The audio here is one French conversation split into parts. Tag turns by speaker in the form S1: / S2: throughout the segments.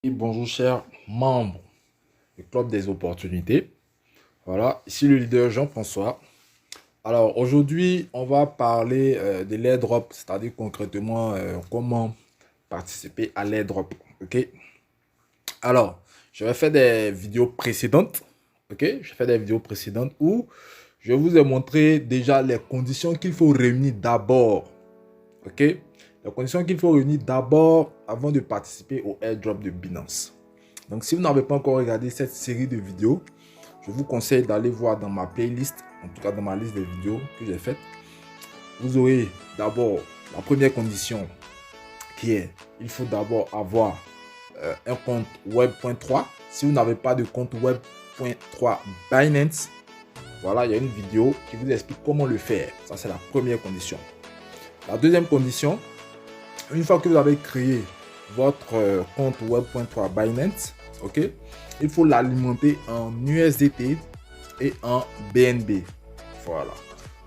S1: Bonjour chers membres du Club des opportunités. Voilà, ici le leader Jean-François. Alors aujourd'hui, on va parler de l'airdrop, c'est-à-dire concrètement comment participer à l'airdrop. Ok. Alors, je vais faire des vidéos précédentes. Ok. Je fais des vidéos précédentes où je vous ai montré déjà les conditions qu'il faut réunir d'abord. Ok. Les conditions qu'il faut réunir d'abord avant de participer au airdrop de Binance. Donc, si vous n'avez pas encore regardé cette série de vidéos, je vous conseille d'aller voir dans ma playlist, en tout cas dans ma liste de vidéos que j'ai faites. Vous aurez d'abord la première condition qui est, il faut d'abord avoir un compte Web.3. Si vous n'avez pas de compte Web.3 Binance, voilà, il y a une vidéo qui vous explique comment le faire. Ça, c'est la première condition. La deuxième condition, une fois que vous avez créé votre compte Web.3 Binance, ok, il faut l'alimenter en USDT et en BNB. Voilà.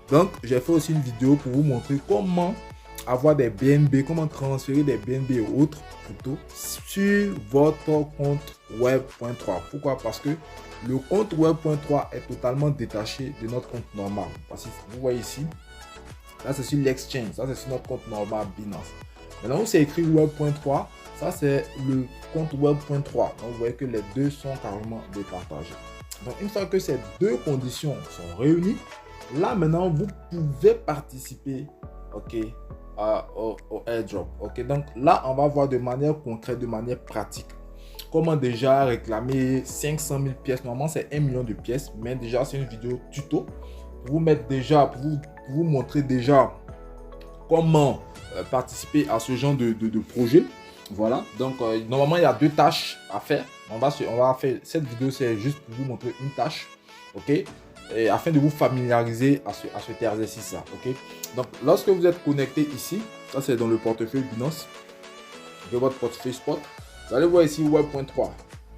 S1: Donc, j'ai fait aussi une vidéo pour vous montrer comment avoir des BNB, comment transférer des BNB et autres cryptos sur votre compte Web.3. Pourquoi? Parce que le compte Web.3 est totalement détaché de notre compte normal. Parce que vous voyez ici, là c'est sur l'exchange, ça c'est sur notre compte normal Binance. Maintenant, où c'est écrit Web.3, ça c'est le compte Web.3. Donc, vous voyez que les deux sont carrément départagés. Donc, une fois que ces deux conditions sont réunies, là maintenant, vous pouvez participer, ok, au airdrop. Ok, donc là, on va voir de manière concrète, de manière pratique, comment déjà réclamer 500 000 pièces. Normalement, c'est 1 million de pièces, mais déjà, c'est une vidéo tuto pour vous mettre déjà, pour vous montrer déjà comment participer à ce genre de projet. Voilà, donc normalement il y a deux tâches à faire. On va faire cette vidéo, c'est juste pour vous montrer une tâche, ok, et afin de vous familiariser à cet exercice là, ok. Donc lorsque vous êtes connecté ici, ça c'est dans le portefeuille Binance, de votre portefeuille spot, vous allez voir ici Web.3.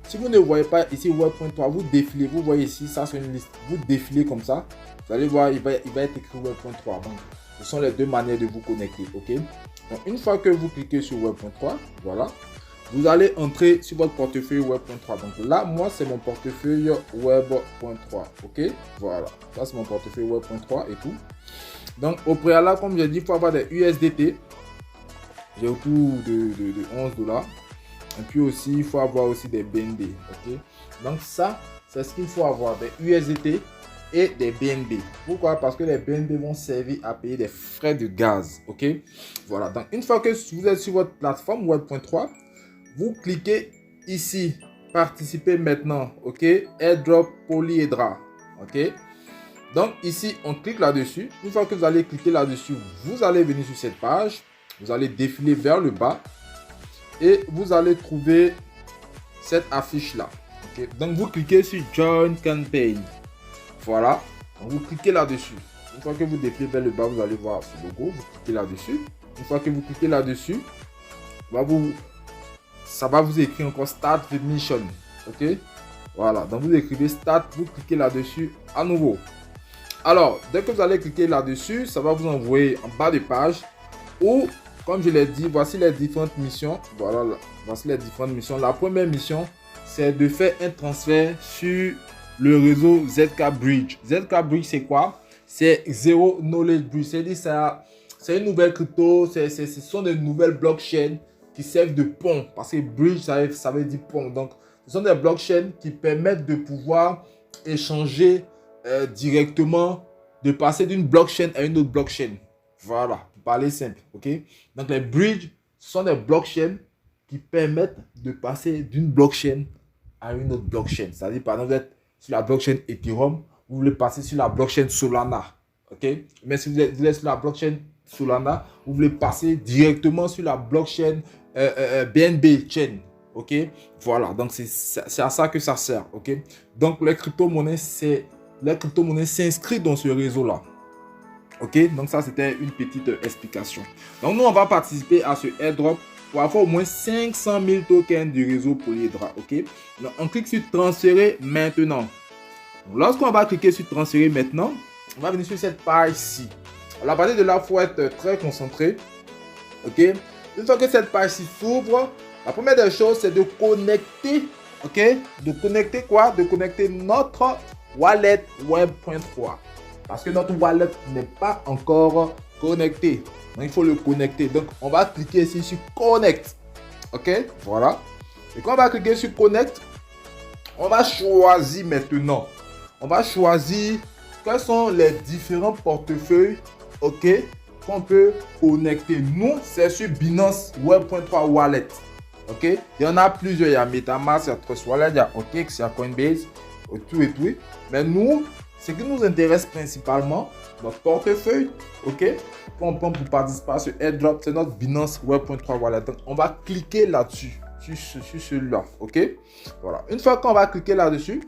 S1: Si vous ne voyez pas ici Web.3, vous défilez, vous voyez ici, ça c'est une liste, vous défilez comme ça, vous allez voir, il va être écrit Web.3. Donc ce sont les deux manières de vous connecter, ok. Donc, une fois que vous cliquez sur Web.3, voilà, vous allez entrer sur votre portefeuille Web.3. Donc là, moi, c'est mon portefeuille Web.3, ok. Voilà, ça c'est mon portefeuille Web.3 et tout. Donc au préalable, comme j'ai dit, il faut avoir des USDT. J'ai autour de 11 $. Et puis aussi, il faut avoir aussi des BNB, ok. Donc ça, c'est ce qu'il faut avoir, des USDT et des BNB. Pourquoi? Parce que les BNB vont servir à payer des frais de gaz. Ok. Voilà. Donc, une fois que vous êtes sur votre plateforme Web.3, vous cliquez ici, participer maintenant. Ok. Airdrop Polyhedra. Ok. Donc, ici, on clique là-dessus. Une fois que vous allez cliquer là-dessus, vous allez venir sur cette page. Vous allez défiler vers le bas. Et vous allez trouver cette affiche-là. Okay. Donc, vous cliquez sur Join Campaign. Voilà, donc vous cliquez là-dessus. Une fois que vous défilez vers le bas, vous allez voir ce logo. Vous cliquez là-dessus. Une fois que vous cliquez là-dessus, ça va vous écrire encore Start the Mission. Ok, voilà, donc vous écrivez Start, vous cliquez là-dessus à nouveau. Alors, dès que vous allez cliquer là-dessus, ça va vous envoyer en bas de page où, comme je l'ai dit, voici les différentes missions. Voilà, voici les différentes missions. La première mission, c'est de faire un transfert sur le réseau ZK Bridge. ZK Bridge, c'est quoi? C'est Zero Knowledge Bridge. C'est-à-dire ça, c'est une nouvelle crypto. Ce sont des nouvelles blockchains qui servent de pont. Parce que bridge, ça veut dire pont. Donc, ce sont des blockchains qui permettent de pouvoir échanger directement, de passer d'une blockchain à une autre blockchain. Voilà, pour parler simple. Ok? Donc, les bridges sont des blockchains qui permettent de passer d'une blockchain à une autre blockchain. C'est-à-dire, par exemple, vous êtes sur la blockchain Ethereum, vous voulez passer sur la blockchain Solana. Ok? Mais si vous êtes sur la blockchain Solana, vous voulez passer directement sur la blockchain BNB Chain. Ok? Voilà. Donc, c'est à ça que ça sert. Ok? Donc, les crypto-monnaies s'inscrivent dans ce réseau-là. Ok? Donc, ça, c'était une petite explication. Donc, nous, on va participer à ce airdrop pour avoir au moins 500 000 tokens du réseau Polyhedra. Ok, donc on clique sur transférer maintenant. Lorsqu'on va cliquer sur transférer maintenant, on va venir sur cette page-ci. À partir de là, il faut être très concentré. Ok, une fois que cette page-ci s'ouvre, La première des choses, c'est de connecter, ok? De connecter quoi? De connecter notre wallet Web.3. Parce que notre wallet n'est pas encore connecté. Donc, il faut le connecter. Donc, on va cliquer ici sur Connect. Ok? Voilà. Et quand on va cliquer sur Connect, on va choisir maintenant. On va choisir quels sont les différents portefeuilles, ok, qu'on peut connecter. Nous, c'est sur Binance Web.3 Wallet. Ok? Il y en a plusieurs. Il y a MetaMask, il y a Trust Wallet, il y a OKX, il y a Coinbase, tout et tout. Mais nous, ce qui nous intéresse principalement, notre portefeuille, ok, qu'on prend pour participer à ce airdrop, c'est notre Binance Web.3 Wallet. Donc, on va cliquer là-dessus, sur celui-là, ok? Voilà. Une fois qu'on va cliquer là-dessus,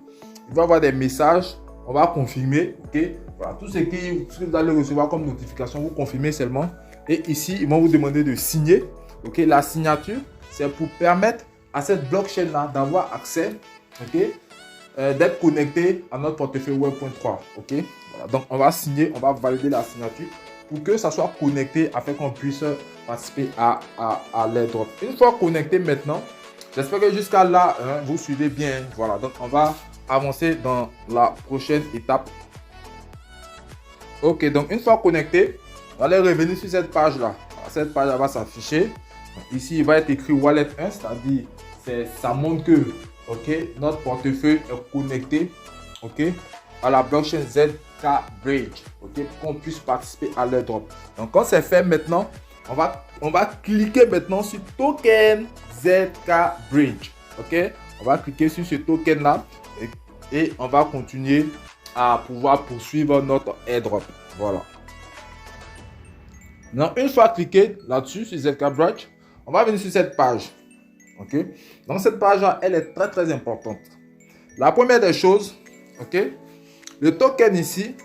S1: il va y avoir des messages. On va confirmer, ok? Voilà. Tout ce que vous allez recevoir comme notification, vous confirmez seulement. Et ici, ils vont vous demander de signer, ok? La signature, c'est pour permettre à cette blockchain-là d'avoir accès, ok? D'être connecté à notre portefeuille Web.3, ok? Voilà. Donc, on va signer, on va valider la signature pour que ça soit connecté afin qu'on puisse participer à l'airdrop. Une fois connecté maintenant, j'espère que jusqu'à là, hein, vous suivez bien. Voilà, donc on va avancer dans la prochaine étape. Ok, donc une fois connecté, on va aller revenir sur cette page-là. Cette page va s'afficher. Ici, il va être écrit Wallet 1, c'est-à-dire ça montre que notre portefeuille est connecté à la blockchain ZK Bridge, pour qu'on puisse participer à l'airdrop. Donc, quand c'est fait maintenant, on va cliquer maintenant sur Token ZK Bridge. On va cliquer sur ce token-là et on va continuer à pouvoir poursuivre notre airdrop. Voilà. Donc, une fois cliqué là-dessus, sur ZK Bridge, on va venir sur cette page. Donc, cette page-là, elle est très, très importante. La première des choses, le token ici,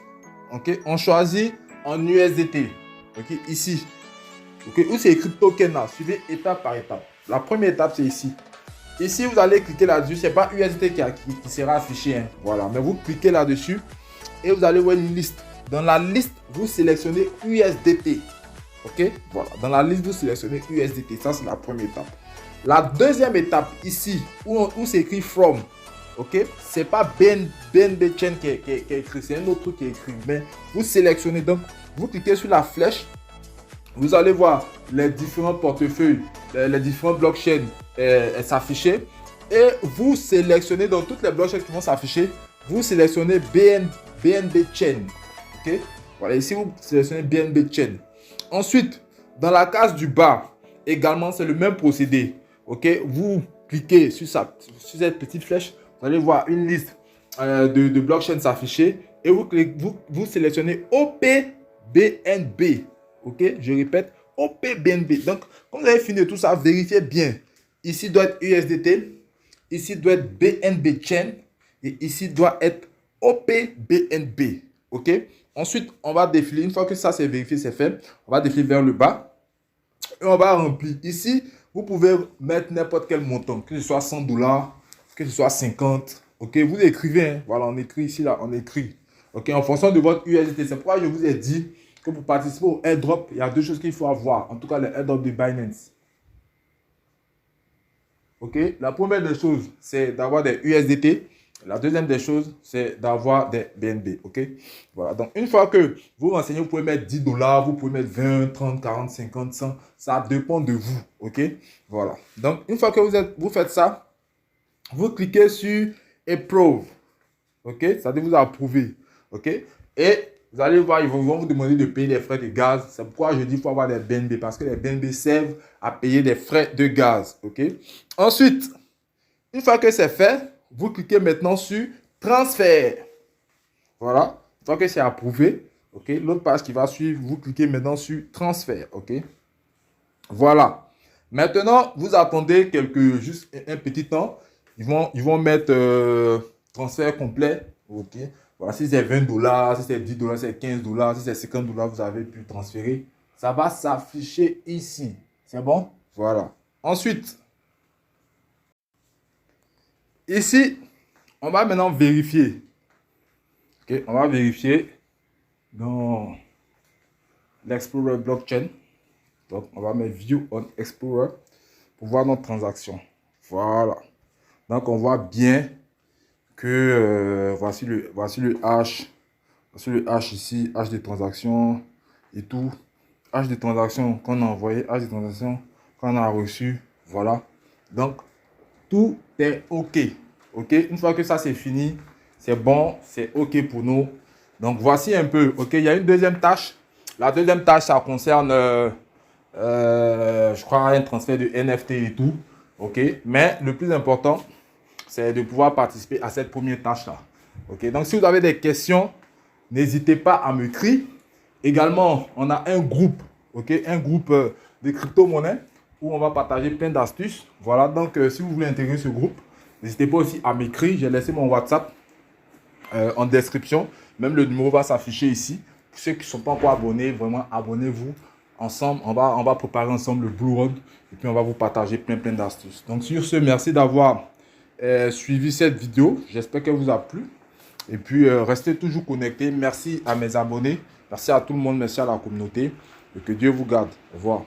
S1: on choisit en USDT. Ici. Où c'est écrit token là, suivez étape par étape. La première étape, c'est ici. Ici, vous allez cliquer là-dessus. Ce n'est pas USDT qui sera affiché. Hein. Voilà. Mais vous cliquez là-dessus et vous allez voir une liste. Dans la liste, vous sélectionnez USDT. Voilà. Dans la liste, vous sélectionnez USDT. Ça, c'est la première étape. La deuxième étape, ici, où c'est écrit From. C'est pas BNB Chain qui est écrit. C'est un autre truc qui est écrit. Mais vous sélectionnez. Donc, vous cliquez sur la flèche. Vous allez voir les différents portefeuilles, les différentes blockchains s'afficher. Et vous sélectionnez dans toutes les blockchains qui vont s'afficher, vous sélectionnez BNB Chain. Voilà, ici vous sélectionnez BNB Chain. Ensuite, dans la case du bas, également c'est le même procédé. Vous cliquez sur cette petite flèche, vous allez voir une liste de blockchains s'afficher et vous sélectionnez OPBNB. Je répète, OPBNB. Donc, quand vous avez fini tout ça, vérifiez bien. Ici doit être USDT, ici doit être BNB Chain et ici doit être OPBNB. Ensuite, on va défiler. Une fois que ça c'est vérifié, c'est fait, on va défiler vers le bas et on va remplir. Ici, vous pouvez mettre n'importe quel montant, que ce soit $100, que ce soit 50. Vous écrivez, hein. Voilà, on écrit ici, là, on écrit. En fonction de votre USDT. C'est pourquoi je vous ai dit que pour participer au airdrop, il y a deux choses qu'il faut avoir. En tout cas, le airdrop de Binance. La première des choses, c'est d'avoir des USDT. La deuxième des choses, c'est d'avoir des BNB. Voilà. Donc, une fois que vous renseignez, vous pouvez mettre $10, vous pouvez mettre 20, 30, 40, 50, 100. Ça dépend de vous. Voilà. Donc, une fois que vous faites ça, vous cliquez sur Approve. Ça veut vous approuver. Et vous allez voir, ils vont vous demander de payer des frais de gaz. C'est pourquoi je dis qu'il faut avoir des BNB. Parce que les BNB servent à payer des frais de gaz. Ensuite, une fois que c'est fait, vous cliquez maintenant sur Transfert. Voilà. Une fois que c'est approuvé, l'autre page qui va suivre, vous cliquez maintenant sur Transfert. Voilà. Maintenant, vous attendez juste un petit temps. Ils vont mettre transfert complet. Voilà, si c'est $20, si c'est $10, si c'est $15, si c'est $50, vous avez pu transférer. Ça va s'afficher ici. C'est bon? Voilà. Ensuite, ici, on va maintenant vérifier. On va vérifier dans l'Explorer Blockchain. Donc, on va mettre View on Explorer pour voir notre transaction. Voilà. Donc, on voit bien que voici le H. Voici le H ici, H de transaction et tout. H de transaction qu'on a envoyé, H de transaction qu'on a reçu. Voilà. Donc, tout est OK. OK. Une fois que ça c'est fini, c'est bon, c'est OK pour nous. Donc, voici un peu. OK. Il y a une deuxième tâche. La deuxième tâche, ça concerne, je crois, un transfert de NFT et tout. OK. Mais le plus important, c'est de pouvoir participer à cette première tâche-là. OK. Donc, si vous avez des questions, n'hésitez pas à m'écrire. Également, on a un groupe, OK, un groupe de crypto-monnaies où on va partager plein d'astuces. Voilà, donc si vous voulez intégrer ce groupe, n'hésitez pas aussi à m'écrire. J'ai laissé mon WhatsApp en description. Même le numéro va s'afficher ici. Pour ceux qui ne sont pas encore abonnés, vraiment abonnez-vous. Ensemble, on va préparer ensemble le Blue Run et puis on va vous partager plein d'astuces. Donc sur ce, merci d'avoir suivi cette vidéo. J'espère qu'elle vous a plu. Et puis, restez toujours connectés. Merci à mes abonnés. Merci à tout le monde. Merci à la communauté. Et que Dieu vous garde. Au revoir.